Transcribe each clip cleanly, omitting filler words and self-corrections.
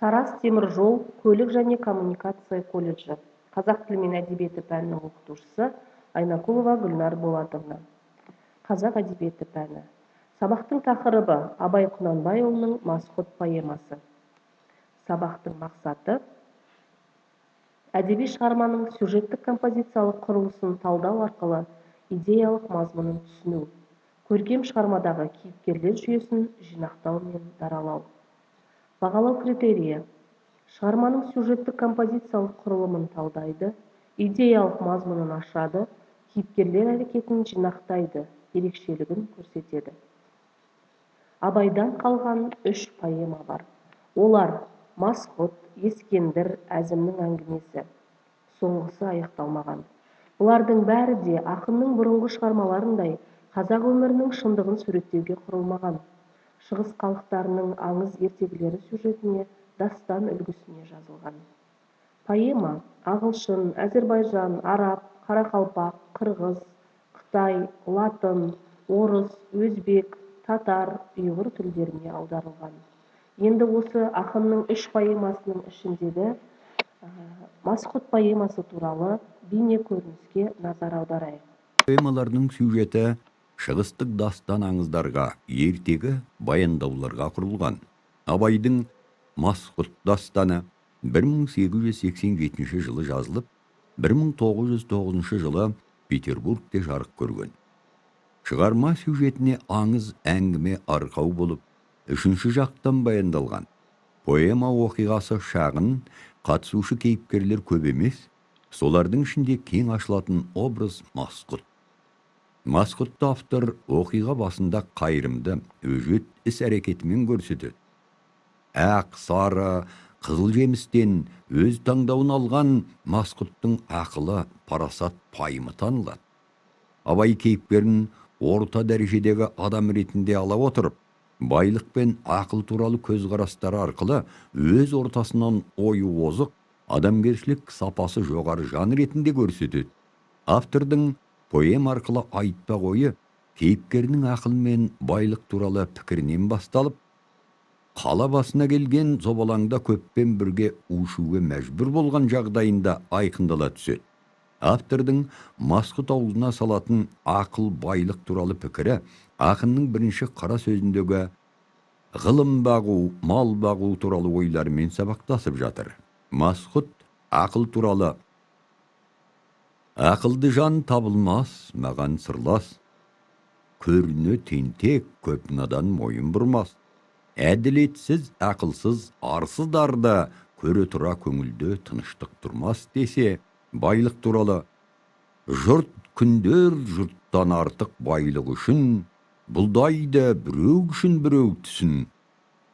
Тараз темір жол, көлік және коммуникация колледжі. Қазақ тілі мен әдебиеті пәнінің оқытушысы Айнакулова Гүлнар Болатовна. Қазақ әдебиеті пәні. Сабақтың тақырыбы Абай Құнанбайұлының Масқұт поэмасы. Сабақтың мақсаты әдеби шығарманың сюжеттік композициялық құрылысын талдау арқылы идеялық мазмұнын түсіну, көркем шығармадағы кейіпкерлер жүйесін жинақтау мен даралау. Бағалау критерийі: шығарманың сюжеттік композициялық құрылымын талдайды, идеялық мазмұнын ашады, кейіпкерлер әрекетін жинақтайды, ерекшелігін көрсетеді. Абайдан қалған 3 поэма бар. Олар Масқұт, Ескендір, Әзімнің әңгімесі. Соңғысы аяқталмаған. Бұлардың бәрі де ақынның бұрынғы шығармаларындай қазақ өмірінің шындығын суреттеуге құрылмаған. Шығыс халықтарының аңыз ертегілері сюжетіне, дастан үлгісіне жазылған. Поэма ағылшын, әзербайжан, араб, қарақалпақ, қырғыз, қытай, латын, орыс, өзбек, татар, ұйғыр тілдеріне аударылған. Енді осы ақынның 3 поэмасының ішіндегі Масқұт поэмасы туралы бейне көрініске назар аударайық. Поэмалардың сюжеті шығыстық дастан аңыздарға, ертегі баяндауларға құрылған. Абайдың Масқұт дастаны 1887 жылы жазылып, 1909 жылы Петербургте жарық көрген. Шығарма сюжетіне аңыз әңгіме арқау болып, 3-ші жақтан баяндалған. Поэма оқиғасы шағын, қатысушы кейіпкерлер көп емес, солардың ішінде кең ашылатын образ Масқұт. Масқұтты автор оқиға басында қайырымды, өжет іс-әрекетімен көрсетеді. Ақ, сары, қызыл жемістен өз таңдауын алған Масқұттың ақылы, парасат, пайымы танылады. Абай кейіпкерін орта дәрежедегі адам ретінде ала отырып, байлық пен ақыл туралы көзқарастары арқылы өз ортасынан ойы озық, адамгершілік сапасы жоғары жан ретінде көрсетеді. Автордың поэма арқылы айтпақ ойы кейіпкерінің ақыл мен байлық туралы пікірінен басталып, қала басына келген зобалаңда көппен бірге ушуге мәжбүр болған жағдайында айқындала түседі. Автордың Масқұт аузына салатын ақыл байлық туралы пікірі ақынның бірінші қара сөзіндегі ғылым бағу, мал бағу туралы ойларымен сабақтасып жатыр. Масқұт ақыл туралы: ақылды жан табылмас, маған сырлас, көріне тентек, көп надан мойын бұрмас, әділетсіз, ақылсыз, арсыздарды көре тұра көңілде тыныштық тұрмас десе, байлық туралы: жұрт күндер жұрттан артық байлық үшін, бұлдайды біреу үшін біреу түсін,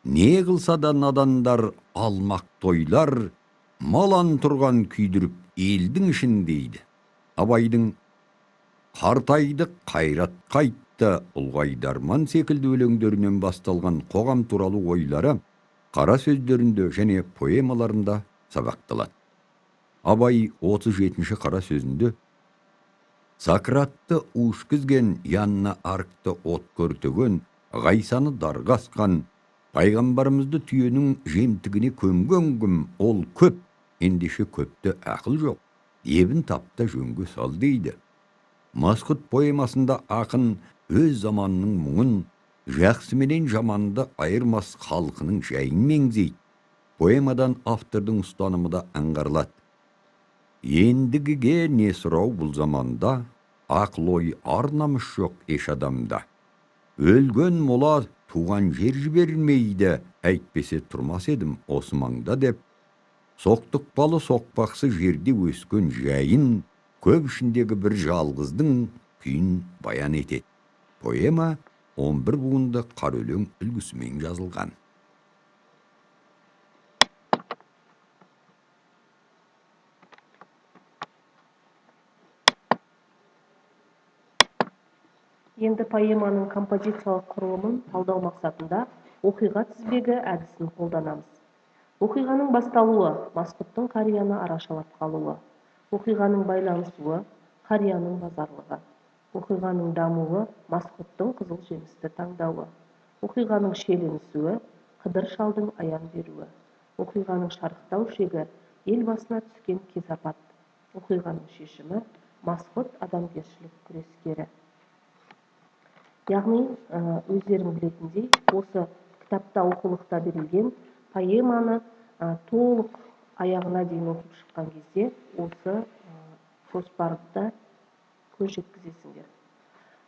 не қылса да надандар алмақ тойлар, малан тұрған күйдіріп елдің ішін дейді. Абайдың қартайды қайрат қайтты, ұлғайды арман секілді өлеңдерінен басталған қоғам туралы ойлары қара сөздерінде және поэмаларында сабақталады. Абай 37-ші қара сөзінде: Сократты ушкізген, янна аркты от көртеген, ғайсаны дарға асқан, пайғамбарымызды түйенің жемтігіне көмген күм, ол көп, ендеше көпті ақыл жоқ, ебін тапта жөнге сал дейді. Масқұт поэмасында ақын өз заманының мұңын, жақсы менен жаманды айырмас халқының жайын меңзейді. Поэмадан автордың ұстанымы да аңғарылады. Ендігіге не сұрау бұл заманда, ақыл ой ар намыс жоқ еш адамда. Өлген мола туған жер жібермейді, әйтпесе тұрмас едім осы маңда деп, соқтықпалы соқпақсы жерде өскен жайын, көп ішіндегі бір жалғыздың күйін баян етеді. Поэма 11 буынды қара өлең үлгісімен жазылған. Енді поэманың композициялық құрылымын талдау мақсатында оқиға тізбегі әдісін қолданамыз. Оқиғаның басталуы Масқұттың қарияны арашалап қалуы, оқиғаның байланысуы қарияның базарлығы, оқиғаның дамуы Масқұттың қызыл жемісті таңдауы, оқиғаның шиеленісуі Қыдыр шалдың аян беруі, Оқиғаның шарықтау шегі ел басына түскен кезапат. Оқиғаның шешімі масқұт адамгершілік күрескері. Яғни, өздерің білетіндей, осы кітапта оқулықта берілген поэманы толық аяғына дейін оқып шыққан кезде осы жоспарды көз жеткізесіңдер.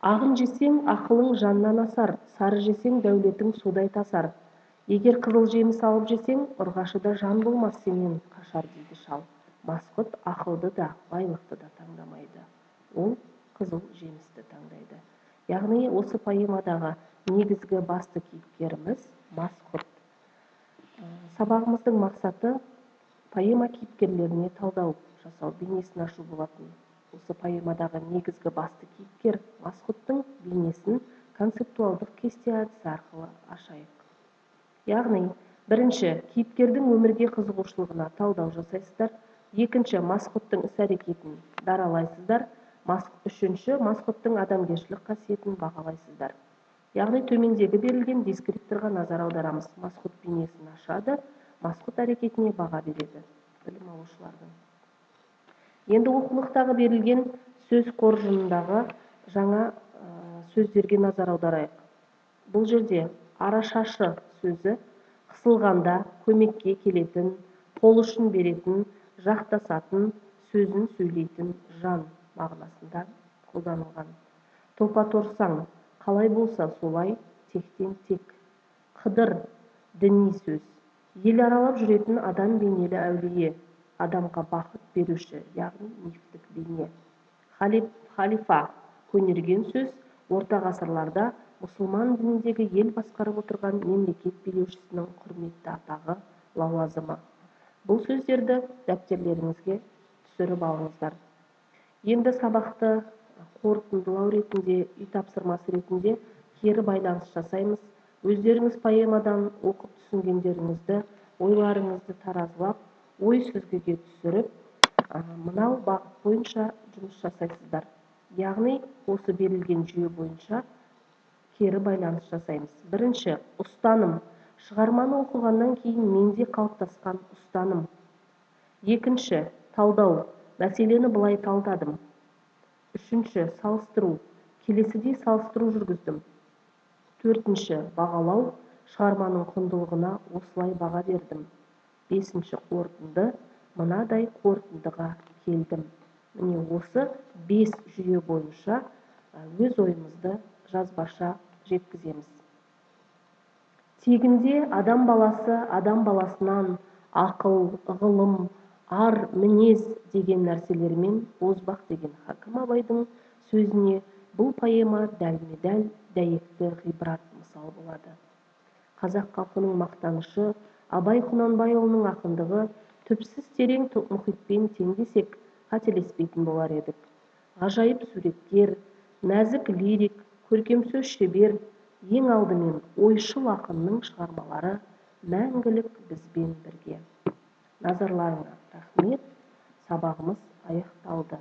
Ағын жесең, ақылың жаннан асар, сары жесең, дәулетің судай тасар. Егер қызыл жеміс алып жесең, ұрғашыда жан болмас сенен қашар дейді шал. Масқұт ақылды да, байлықты да таңдамайды. Ол қызыл жемісті таңдайды. Яғни, осы поэмадағы негізгі басты кейіпкеріміз масқұт. Сабағымыздың мақсаты поэма кейіпкерлеріне талдау жасау, бейнесін ашу болатын. Осы поэмадағы негізгі басты кейіпкер масқұттың бейнесін концептуалдық кесте әдісі арқылы ашайық. Яғни, бірінші, кейіпкердің өмірге қызығушылығына талдау жасайсыздар. Екінші, масқұттың іс-әрекетін даралайсыздар. Үшінші, масқұттың адамгершілік қасиетін бағалайсыздар. Яғни, төмендегі берілген дескрипторға назар аударамыз. Масқұт бейнесін ашады, масқұт әрекетіне баға береді білім алушылардың. Енді оқулықтағы берілген сөз қоржынындағы жаңа сөздерге назар аударайық. Бұл жерде арашашы сөзі қысылғанда көмекке келетін, қол ұшын беретін, жақтасатын, сөзін сөйлейтін жан мағынасында қолданылған. Топа торсаң, қалай болса солай, тектен тек. Қыдыр, діни сөз. Ел аралап жүретін адам бейнелі әулие, адамға бақыт беруші, яғни мифтік бейне. Халифа, көнерген сөз, орта ғасырларда мұсылман дініндегі ел басқарып отырған мемлекет билеушісінің құрметті атағы, лауазымы. Бұл сөздерді дәптерлеріңізге түсіріп алыңыздар. Енді сабақты қорытындылау ретінде, үй тапсырмасы ретінде кері байланыс жасаймыз. Өздеріңіз поэмадан оқып түсінгендеріңізді, ойларыңызды таразылап, ой сүзгіге түсіріп, мынау бағыт бойынша жұмыс жасайсыздар. Яғни, осы берілген жүйе бойынша кері байланыс жасаймыз. Бірінші, ұстаным. Шығарманы оқығаннан кейін менде қалыптасқан ұстаным. Екінші, талдау. Мәселені былай талдадым. Үшінші, салыстыру. Келесідей салыстыру жүргіздім. Төртінші, бағалау. Шығарманың құндылығына осылай баға бердім. Бесінші, қорытынды. Мынадай қорытындыға келдім. Міне осы 5 жүйе бойынша өз ойымызды жазбаша жеткіземіз. Тегінде адам баласы адам баласынан ақыл, ғылым, ар, мінез деген нәрселермен озбақ деген Хакім Абайдың сөзіне бұл поэма дәлме-дәл дәйекті ғибрат мысал болады. Қазақ халқының мақтанышы Абай Құнанбайұлының ақындығы түпсіз терең мұхитпен тең десек қателеспейтін болар едік. Ғажайып суреткер, нәзік лирик, көркемсөз шебер, ең алдымен ойшыл ақынның шығармалары мәңгілік бізбен бірге. Назарларыңа рахмет. Сабағымыз аяқталды.